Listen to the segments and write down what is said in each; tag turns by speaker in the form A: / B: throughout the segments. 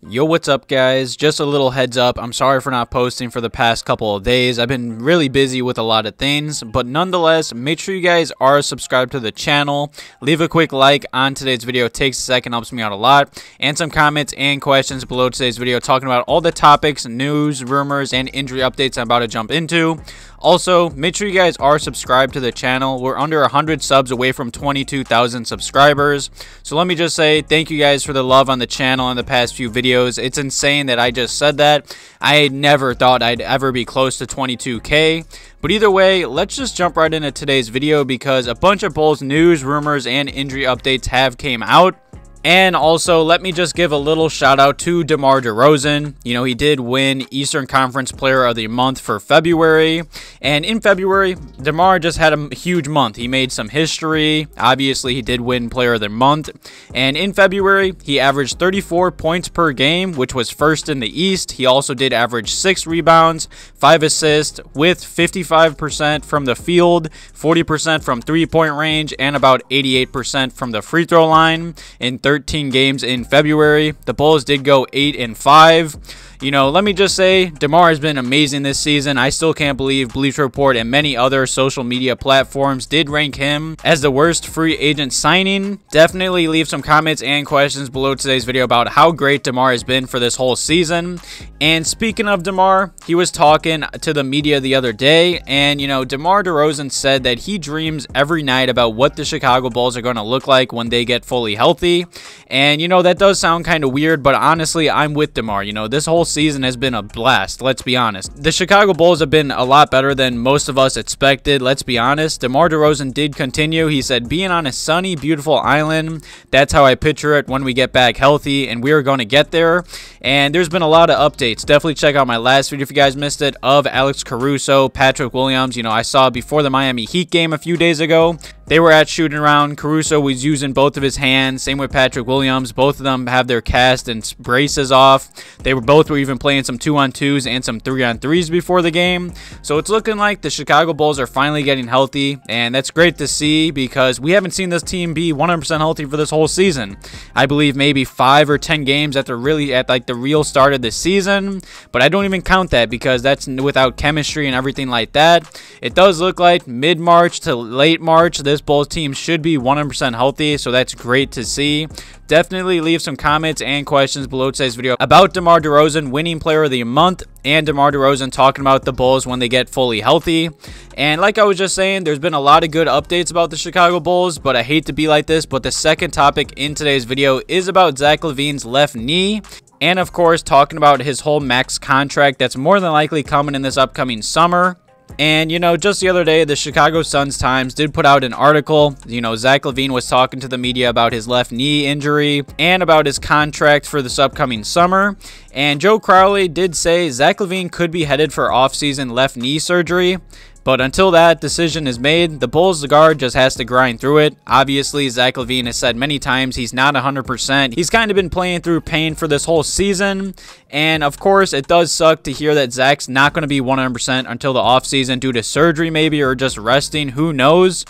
A: Yo, what's up guys? Just a little heads up, I'm sorry for not posting for the past couple of days. I've been really busy with a lot of things, but nonetheless, make sure you guys are subscribed to the channel. Leave a quick like on today's video, it takes a second, helps me out a lot, and some comments and questions below today's video talking about all the topics, news, rumors, and injury updates I'm about to jump into. Also, make sure you guys are subscribed to the channel. We're under 100 subs away from 22,000 subscribers. So let me just say thank you guys for the love on the channel in the past few videos. It's insane that I just said that. I never thought I'd ever be close to 22K. But either way, let's just jump right into today's video because a bunch of Bulls news, rumors, and injury updates have came out. And also, let me just give a little shout out to DeMar DeRozan. You know, he did win Eastern Conference Player of the Month for February. And in February, DeMar just had a huge month. He made some history. Obviously, he did win Player of the Month. And in February, he averaged 34 points per game, which was first in the East. He also did average 6 rebounds, 5 assists, with 55% from the field, 40% from three-point range, and about 88% from the free throw line in 13 games in February. The Bulls did go 8-5. You know, let me just say, DeMar has been amazing this season. I still can't believe Bleacher Report and many other social media platforms did rank him as the worst free agent signing. Definitely leave some comments and questions below today's video about how great DeMar has been for this whole season. And speaking of DeMar, he was talking to the media the other day, and, you know, DeMar DeRozan said that he dreams every night about what the Chicago Bulls are going to look like when they get fully healthy. And, you know, that does sound kind of weird, but honestly, I'm with DeMar. You know, this whole season has been a blast, let's be honest. The Chicago Bulls have been a lot better than most of us expected, let's be honest. DeMar DeRozan did continue. He said, being on a sunny, beautiful island, that's how I picture it when we get back healthy, and we are going to get there. And there's been a lot of updates. Definitely check out my last video if you guys missed it, of Alex Caruso, Patrick Williams. You know, I saw before the Miami Heat game a few days ago. They were at shooting around. Caruso was using both of his hands. Same with Patrick Williams. Both of them have their cast and braces off. They were even playing some 2-on-2s and some 3-on-3s before the game. So it's looking like the Chicago Bulls are finally getting healthy, and that's great to see because we haven't seen this team be 100% healthy for this whole season. I believe maybe 5 or 10 games at the real start of the season, but I don't even count that because that's without chemistry and everything like that. It does look like mid-March to late March, this Bulls team should be 100% healthy, so that's great to see. Definitely leave some comments and questions below today's video about DeMar DeRozan winning Player of the Month and DeMar DeRozan talking about the Bulls when they get fully healthy. And like I was just saying, there's been a lot of good updates about the Chicago Bulls, but I hate to be like this, but the second topic in today's video is about Zach LaVine's left knee. And of course, talking about his whole max contract that's more than likely coming in this upcoming summer. And, you know, just the other day, the Chicago Sun-Times did put out an article. You know, Zach LaVine was talking to the media about his left knee injury and about his contract for this upcoming summer. And Joe Crowley did say Zach LaVine could be headed for off-season left knee surgery. But until that decision is made, the Bulls guard just has to grind through it. Obviously, Zach LaVine has said many times he's not 100%. He's kind of been playing through pain for this whole season. And of course, it does suck to hear that Zach's not going to be 100% until the offseason due to surgery maybe, or just resting, who knows.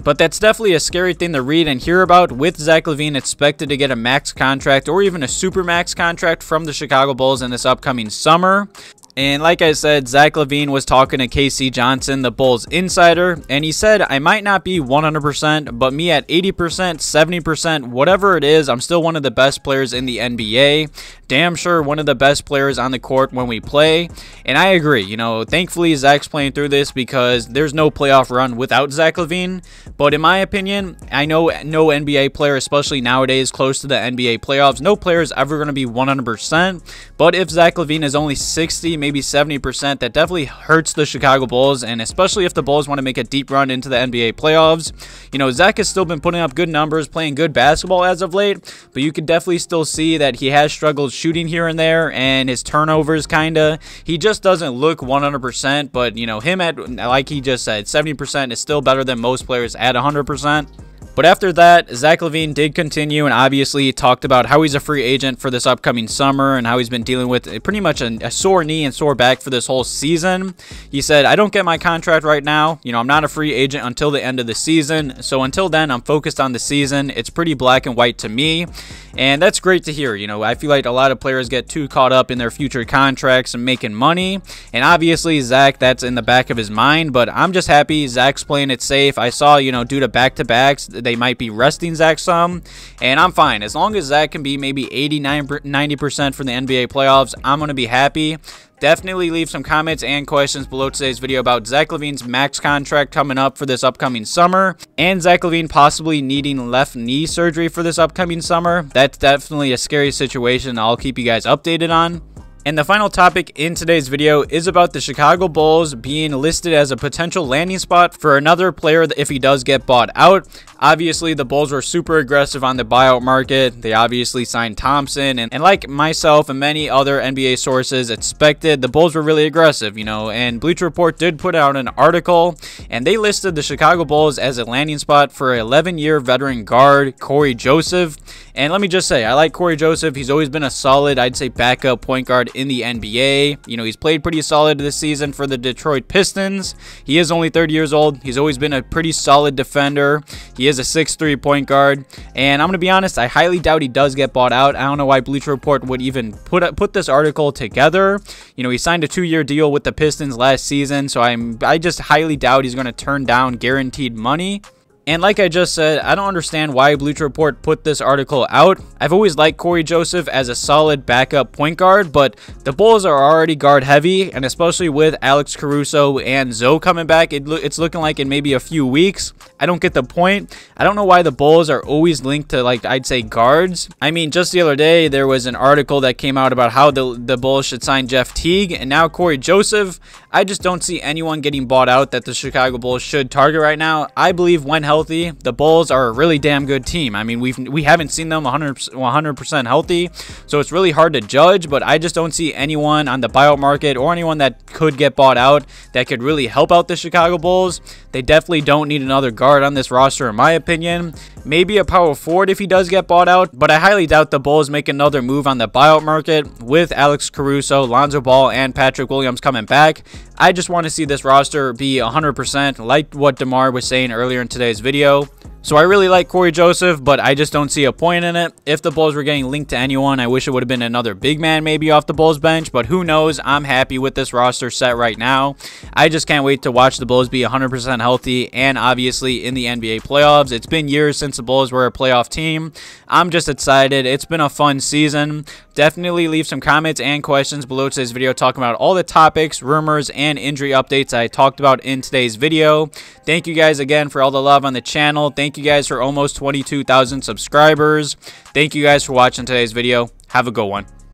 A: But that's definitely a scary thing to read and hear about, with Zach LaVine expected to get a max contract or even a super max contract from the Chicago Bulls in this upcoming summer. And like I said, Zach LaVine was talking to KC Johnson, the Bulls insider, and he said, I might not be 100%, but me at 80%, 70%, whatever it is, I'm still one of the best players in the NBA. Damn sure one of the best players on the court when we play. And I agree, you know, thankfully Zach's playing through this because there's no playoff run without Zach LaVine. But in my opinion, I know no NBA player, especially nowadays close to the NBA playoffs, no player is ever going to be 100%. But if Zach LaVine is only 60, maybe 70%, that definitely hurts the Chicago Bulls, and especially if the Bulls want to make a deep run into the NBA playoffs. You know, Zach has still been putting up good numbers, playing good basketball as of late, but you could definitely still see that he has struggled shooting here and there, and his turnovers he just doesn't look 100%, but, you know, him at, like he just said, 70% is still better than most players at 100%. But after that, Zach LaVine did continue and obviously talked about how he's a free agent for this upcoming summer and how he's been dealing with pretty much a sore knee and sore back for this whole season. He said, I don't get my contract right now. You know, I'm not a free agent until the end of the season. So until then, I'm focused on the season. It's pretty black and white to me. And that's great to hear. You know, I feel like a lot of players get too caught up in their future contracts and making money. And obviously, Zach, that's in the back of his mind. But I'm just happy Zach's playing it safe. I saw, you know, due to back-to-backs, they might be resting Zach some. And I'm fine. As long as Zach can be maybe 90% for the NBA playoffs, I'm going to be happy. Definitely leave some comments and questions below today's video about Zach LaVine's max contract coming up for this upcoming summer and Zach LaVine possibly needing left knee surgery for this upcoming summer. That's definitely a scary situation I'll keep you guys updated on. And the final topic in today's video is about the Chicago Bulls being listed as a potential landing spot for another player if he does get bought out. Obviously, the Bulls were super aggressive on the buyout market. They obviously signed Thompson. And like myself and many other NBA sources expected, the Bulls were really aggressive, you know. And Bleacher Report did put out an article, and they listed the Chicago Bulls as a landing spot for 11-year veteran guard Cory Joseph. And let me just say, I like Cory Joseph. He's always been a solid, I'd say, backup point guard in the NBA. You know, he's played pretty solid this season for the Detroit Pistons. He is only 30 years old. He's always been a pretty solid defender. He is a 6'3" point guard. And I'm going to be honest, I highly doubt he does get bought out. I don't know why Bleacher Report would even put this article together. You know, he signed a 2-year deal with the Pistons last season, so I just highly doubt he's going to turn down guaranteed money. And like I just said, I don't understand why Bleacher Report put this article out. I've always liked Cory Joseph as a solid backup point guard, but the Bulls are already guard heavy, and especially with Alex Caruso and Zoe coming back, it's looking like in maybe a few weeks. I don't get the point. I don't know why the Bulls are always linked to, like, I'd say guards. I mean, just the other day, there was an article that came out about how the Bulls should sign Jeff Teague, and now Cory Joseph. I just don't see anyone getting bought out that the Chicago Bulls should target right now. I believe when healthy, the Bulls are a really damn good team. I mean, we haven't seen them 100% healthy, so it's really hard to judge, but I just don't see anyone on the buyout market or anyone that could get bought out that could really help out the Chicago Bulls. They definitely don't need another guard on this roster, in my opinion. Maybe a power forward if he does get bought out, but I highly doubt the Bulls make another move on the buyout market with Alex Caruso, Lonzo Ball, and Patrick Williams coming back. I just want to see this roster be 100% like what Demar was saying earlier in today's video. So I really like Cory Joseph, but I just don't see a point in it. If the Bulls were getting linked to anyone, I wish it would have been another big man maybe off the Bulls bench, but who knows? I'm happy with this roster set right now. I just can't wait to watch the Bulls be 100% healthy and obviously in the NBA playoffs. It's been years since the Bulls were a playoff team. I'm just excited. It's been a fun season. Definitely leave some comments and questions below today's video talking about all the topics, rumors, and injury updates I talked about in today's video. Thank you guys again for all the love on the channel. Thank you guys for almost 22,000 subscribers. Thank you guys for watching today's video. Have a good one.